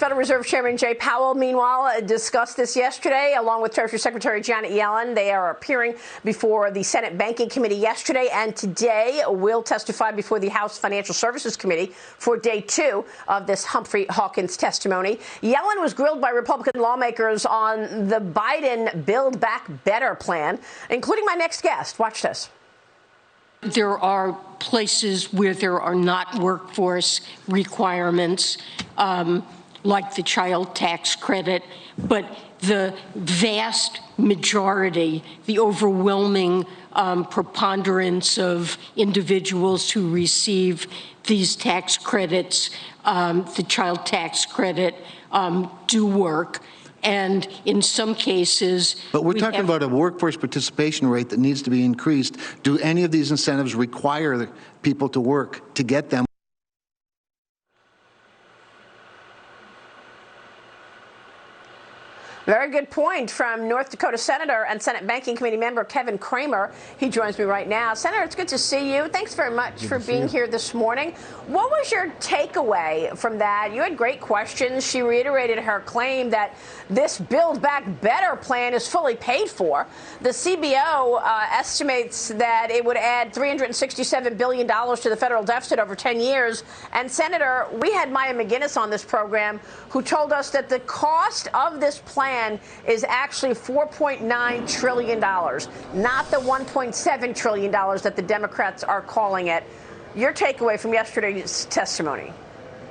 Federal Reserve Chairman Jay Powell, meanwhile, discussed this yesterday along with Treasury Secretary Janet Yellen. They are appearing before the Senate Banking Committee yesterday and today will testify before the House Financial Services Committee for day 2 of this Humphrey Hawkins testimony. Yellen was grilled by Republican lawmakers on the Biden Build Back Better plan, including my next guest. Watch this. There are places where there are not workforce requirements, like the child tax credit, but the vast majority, the overwhelming preponderance of individuals who receive these tax credits, the child tax credit, do work. And in some cases... But we're talking about a workforce participation rate that needs to be increased. Do any of these incentives require people to work to get them? Very good point from North Dakota Senator and Senate Banking Committee member Kevin Cramer. He joins me right now. Senator, it's good to see you. Thanks very much for being here this morning. What was your takeaway from that? You had great questions. She reiterated her claim that this Build Back Better plan is fully paid for. The CBO estimates that it would add $367 billion to the federal deficit over 10 years. And, Senator, we had Maya McGinnis on this program who told us that the cost of this plan is actually $4.9 trillion, not the $1.7 trillion that the Democrats are calling it. Your takeaway from yesterday's testimony?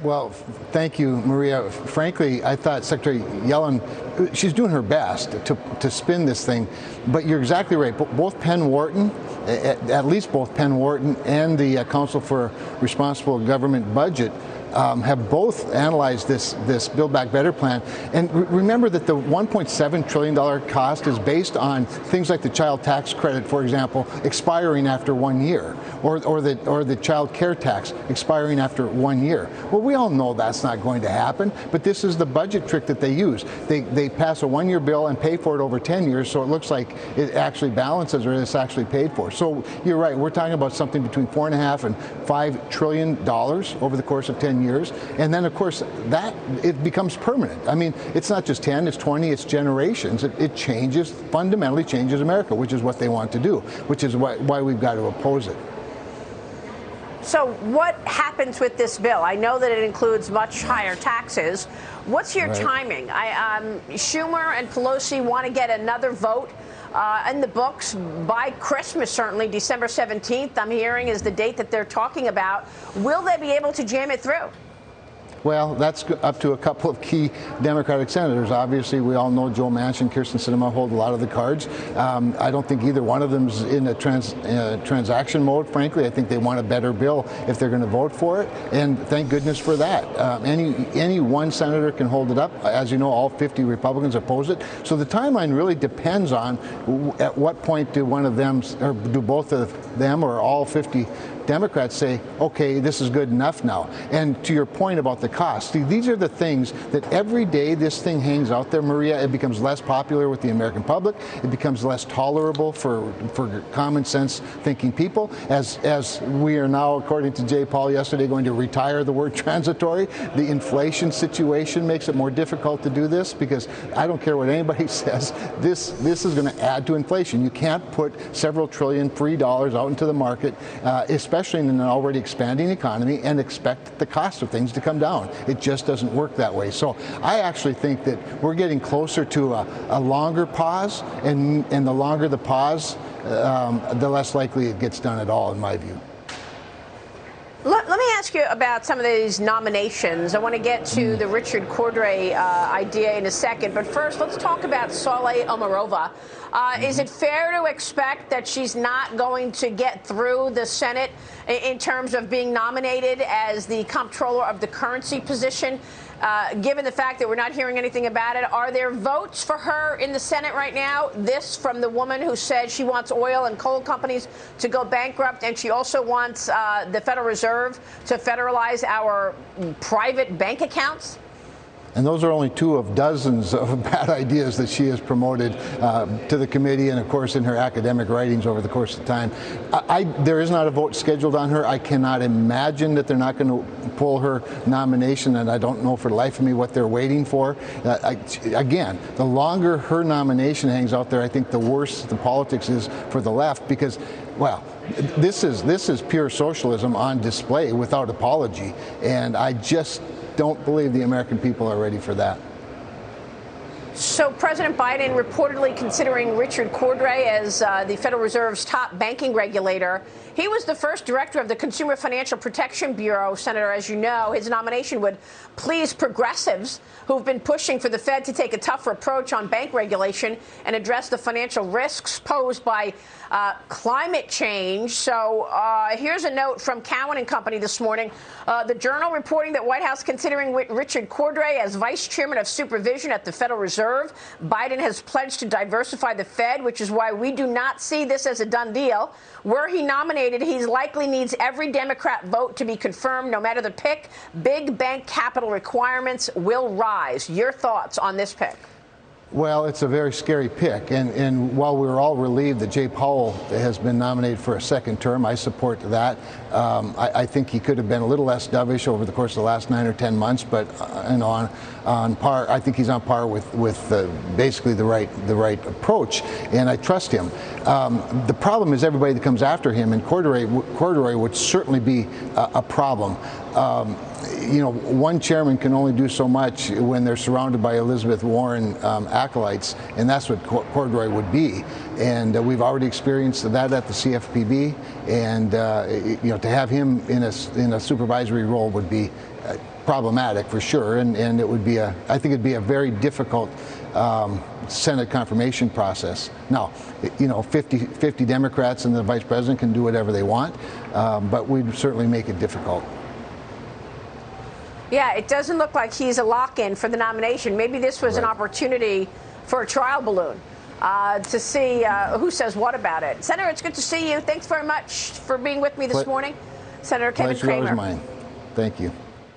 Well, thank you, Maria. Frankly, I thought Secretary Yellen, she's doing her best to spin this thing. But you're exactly right. Both Penn Wharton, at least both Penn Wharton and the Council for Responsible Government Budget have both analyzed this Build Back Better plan. And remember that the $1.7 trillion cost is based on things like the child tax credit, for example, expiring after 1 year, or the child care tax expiring after 1 year. Well, we all know that's not going to happen, but this is the budget trick that they use. They pass a 1 year bill and pay for it over 10 years, so it looks like it actually balances or it's actually paid for. So you're right, we're talking about something between $4.5 and $5 trillion over the course of 10 years. And then, of course, that it becomes permanent. I mean, it's not just 10, it's 20, it's generations. It changes, fundamentally changes America, which is what they want to do, which is why we've got to oppose it. So what happens with this bill? I know that it includes much higher taxes. What's your timing? Schumer and Pelosi want to get another vote in the books by Christmas, certainly. December 17th, I'm hearing, is the date that they're talking about. Will they be able to jam it through? Well, that's up to a couple of key Democratic senators. Obviously, we all know Joe Manchin, Kyrsten Sinema hold a lot of the cards. I don't think either one of them's in a transaction mode, frankly. I think they want a better bill if they're going to vote for it, and thank goodness for that. Any one senator can hold it up. As you know, all 50 Republicans oppose it. So the timeline really depends on at what point do one of them, or do both of them, or all 50 Democrats say, okay, this is good enough now. And to your point about the cost, see, these are the things that every day this thing hangs out there, Maria, it becomes less popular with the American public. It becomes less tolerable for common sense thinking people. As we are now, according to Jay Powell yesterday, going to retire the word transitory. The inflation situation makes it more difficult to do this because I don't care what anybody says, this is going to add to inflation. You can't put several trillion free dollars out into the market, especially in an already expanding economy, and expect the cost of things to come down. It just doesn't work that way. So I actually think that we're getting closer to a longer pause, and the longer the pause, the less likely it gets done at all, in my view. Let me ask you about some of these nominations. I want to get to the Richard Cordray idea in a second, but first let's talk about Saule Omarova. Is it fair to expect that she's not going to get through the Senate in terms of being nominated as the comptroller of the currency position? Given the fact that we're not hearing anything about it, are there votes for her in the Senate right now? This from the woman who said she wants oil and coal companies to go bankrupt, and she also wants the Federal Reserve to federalize our private bank accounts? And those are only two of dozens of bad ideas that she has promoted to the committee and, of course, in her academic writings over the course of time. There is not a vote scheduled on her. I cannot imagine that they're not going to pull her nomination, and I don't know for the life of me what they're waiting for. Again, the longer her nomination hangs out there, I think the worse the politics is for the left, because, well, this is pure socialism on display without apology, and I just don't believe the American people are ready for that. So President Biden reportedly considering Richard Cordray as the Federal Reserve's top banking regulator. He was the first director of the Consumer Financial Protection Bureau. Senator, as you know, his nomination would please progressives who've been pushing for the Fed to take a tougher approach on bank regulation and address the financial risks posed by climate change. So here's a note from Cowen and Company this morning. The Journal reporting that White House considering Richard Cordray as vice chairman of supervision at the Federal Reserve. Biden has pledged to diversify the Fed, which is why we do not see this as a done deal. Were he nominated, he likely needs every Democrat vote to be confirmed. No matter the pick, big bank capital requirements will rise. Your thoughts on this pick? Well, it's a very scary pick, and while we're all relieved that Jay Powell has been nominated for a second term, I support that. I think he could have been a little less dovish over the course of the last 9 or 10 months, but on par. I think he's on par with basically the right approach, and I trust him. The problem is everybody that comes after him, and Cordray would certainly be a problem. You know, one chairman can only do so much when they're surrounded by Elizabeth Warren acolytes, and that's what Cordray would be. And we've already experienced that at the CFPB, and you know, to have him in a supervisory role would be problematic for sure, and it would be I think it'd be a very difficult Senate confirmation process. Now, you know, 50 Democrats and the vice president can do whatever they want, but we'd certainly make it difficult. Yeah, it doesn't look like he's a lock-in for the nomination. Maybe this was an opportunity for a trial balloon to see who says what about it. Senator, it's good to see you. Thanks very much for being with me this morning. Senator Kevin Cramer. Pleasure was mine. Thank you.